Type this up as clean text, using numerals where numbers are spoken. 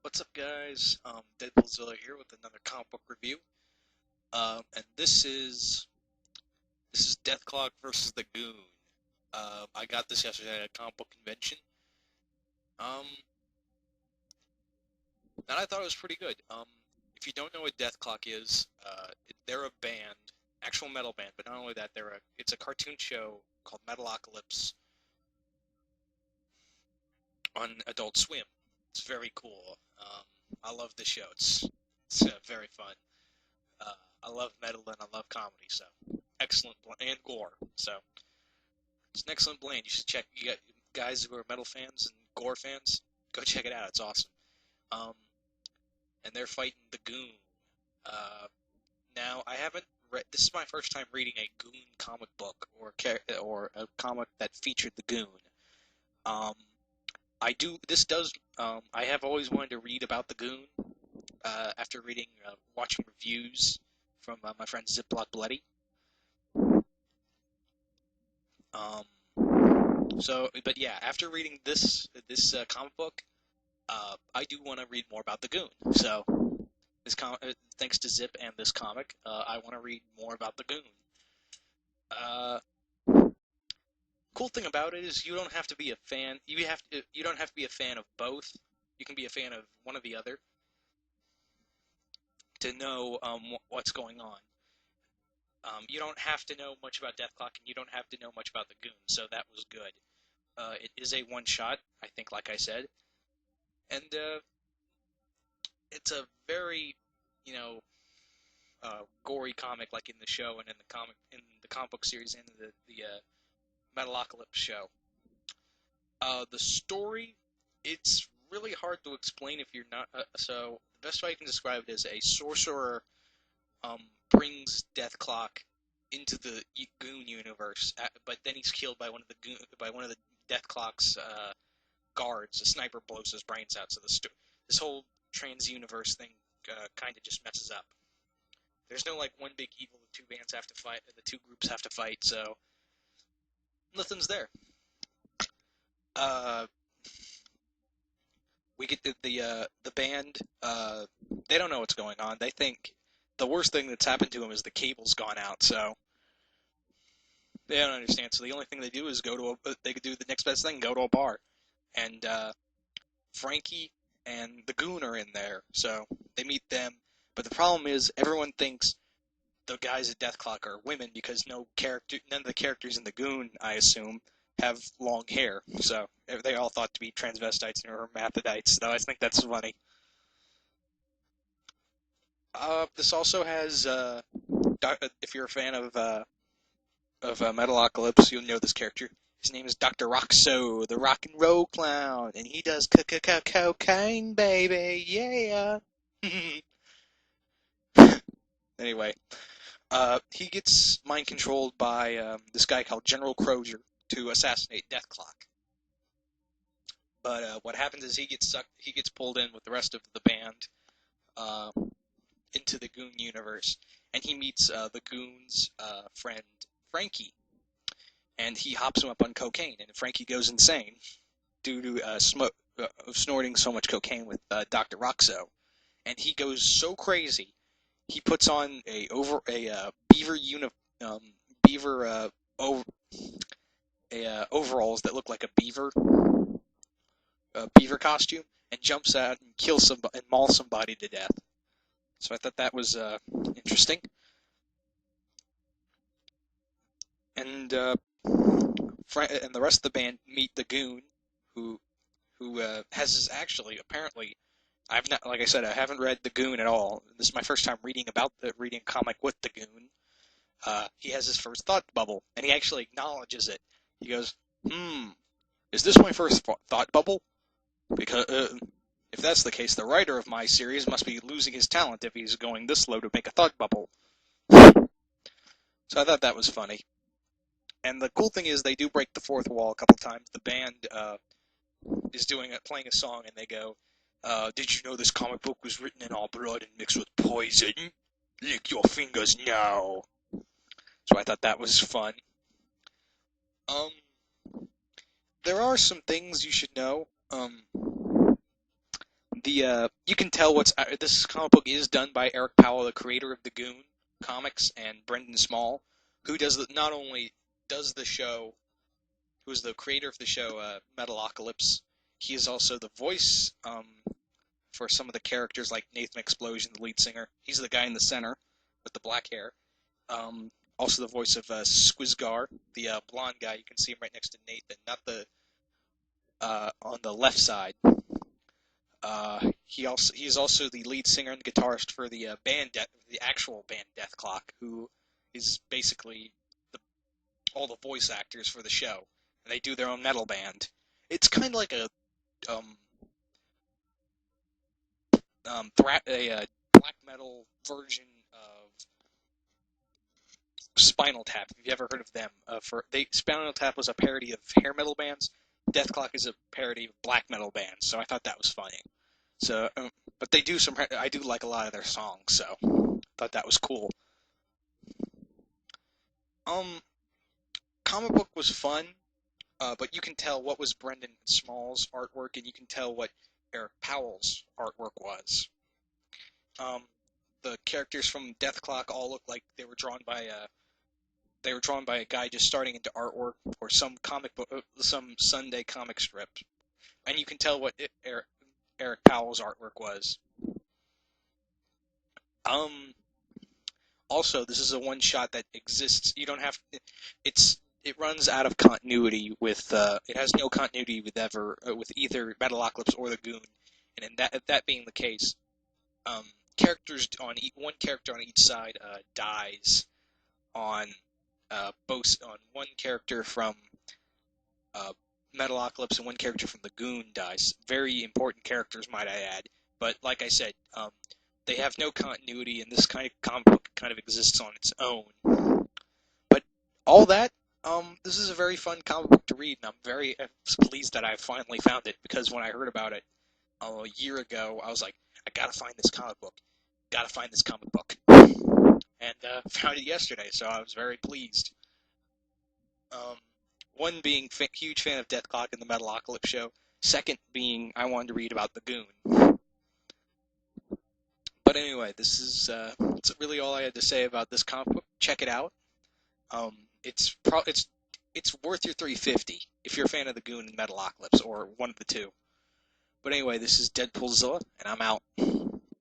What's up, guys? Deadpoolzilla here with another comic book review. And this is DethKlok versus the Goon. I got this yesterday at a comic book convention. Um, and I thought it was pretty good. If you don't know what DethKlok is, they're a band, actual metal band, but not only that, it's a cartoon show called Metalocalypse on Adult Swim. It's very cool. I love the show. It's very fun. I love metal and I love comedy, so excellent and gore. So it's an excellent blend. You should check. You got guys who are metal fans and gore fans. Go check it out. It's awesome. And they're fighting the Goon. Now I haven't read. This is my first time reading a Goon comic book or a comic that featured the Goon. I have always wanted to read about the Goon. After watching reviews from my friend Bloody. But yeah, after reading this comic book, I do want to read more about the Goon. So, thanks to Zip and this comic, I want to read more about the Goon. Cool thing about it is you don't have to be a fan. You don't have to be a fan of both. You can be a fan of one or the other to know what's going on. You don't have to know much about DethKlok, and you don't have to know much about the Goon, so that was good. It is a one-shot, I think, like I said, and it's a very, gory comic, like in the show and in the comic book series and the Metalocalypse show. The story, it's really hard to explain if you're not. So the best way I can describe it is a sorcerer brings DethKlok into the Goon universe, but then he's killed by one of the DethKlok's guards. A sniper blows his brains out. So this whole trans-universe thing kind of just messes up. There's no like one big evil the two bands have to fight, the two groups have to fight. So nothing's there. We get the band. They don't know what's going on. They think the worst thing that's happened to them is the cable's gone out. So they don't understand. So the only thing they do is they could do the next best thing, go to a bar, and Frankie and the Goon are in there. So they meet them. But the problem is everyone thinks the guys at DethKlok are women because none of the characters in the Goon, I assume, have long hair, so they all thought to be transvestites or hermaphrodites. So I think that's funny. This also has, if you're a fan of Metalocalypse, you'll know this character. His name is Dr. Roxo, the rock and roll clown, and he does cocaine, baby, yeah. Anyway, he gets mind controlled by this guy called General Crozier to assassinate DethKlok. But what happens is he gets pulled in with the rest of the band into the Goon universe, and he meets the Goon's friend Frankie, and he hops him up on cocaine, and Frankie goes insane due to snorting so much cocaine with Dr. Roxo, and he goes so crazy he puts on overalls that look like a beaver costume, and jumps out and kills somebody and mauls somebody to death. So I thought that was interesting. And the rest of the band meet the Goon, who has apparently. I've not, like I said, I haven't read the Goon at all. This is my first time reading a comic with the Goon. He has his first thought bubble, and he actually acknowledges it. He goes, is this my first thought bubble? Because if that's the case, the writer of my series must be losing his talent if he's going this slow to make a thought bubble. So I thought that was funny. And the cool thing is they do break the fourth wall a couple times. The band is playing a song, and they go, did you know this comic book was written in all blood and mixed with poison? Lick your fingers now. So I thought that was fun. There are some things you should know. You can tell this comic book is done by Eric Powell, the creator of the Goon comics, and Brendan Small, who not only does the show, who is the creator of the show Metalocalypse. He is also the voice for some of the characters like Nathan Explosion, the lead singer. He's the guy in the center with the black hair. Also the voice of Squizgar, the blonde guy. You can see him right next to Nathan, not the on the left side. He's also the lead singer and guitarist for the the actual band DethKlok, who is basically all the voice actors for the show, and they do their own metal band. It's kind of like a black metal version of Spinal Tap. Have you ever heard of them? Spinal Tap was a parody of hair metal bands. DethKlok is a parody of black metal bands, so I thought that was funny. So, but they do I do like a lot of their songs, so thought that was cool. Comic book was fun, but you can tell what was Brendan Small's artwork, and you can tell what Eric Powell's artwork was. The characters from DethKlok all look like they were drawn by a guy just starting into artwork or some comic book, some Sunday comic strip, and you can tell what Eric Powell's artwork was. Also, this is a one shot that exists. You don't have it runs out of continuity with it has no continuity with either Metalocalypse or the Goon, and that being the case, one character on each side dies on one character from Metalocalypse and one character from the Goon dies. Very important characters, might I add. But like I said, they have no continuity, and this kind of comic book kind of exists on its own. But all that, this is a very fun comic book to read, and I'm very pleased that I finally found it, because when I heard about it a year ago, I was like, I gotta find this comic book. And found it yesterday, so I was very pleased. One being huge fan of DethKlok and the Metalocalypse show. Second being I wanted to read about the Goon. But anyway, this is that's really all I had to say about this comic book. Check it out. It's worth your $3.50 if you're a fan of the Goon and Metalocalypse, or one of the two. But anyway, this is Deadpoolzilla, and I'm out.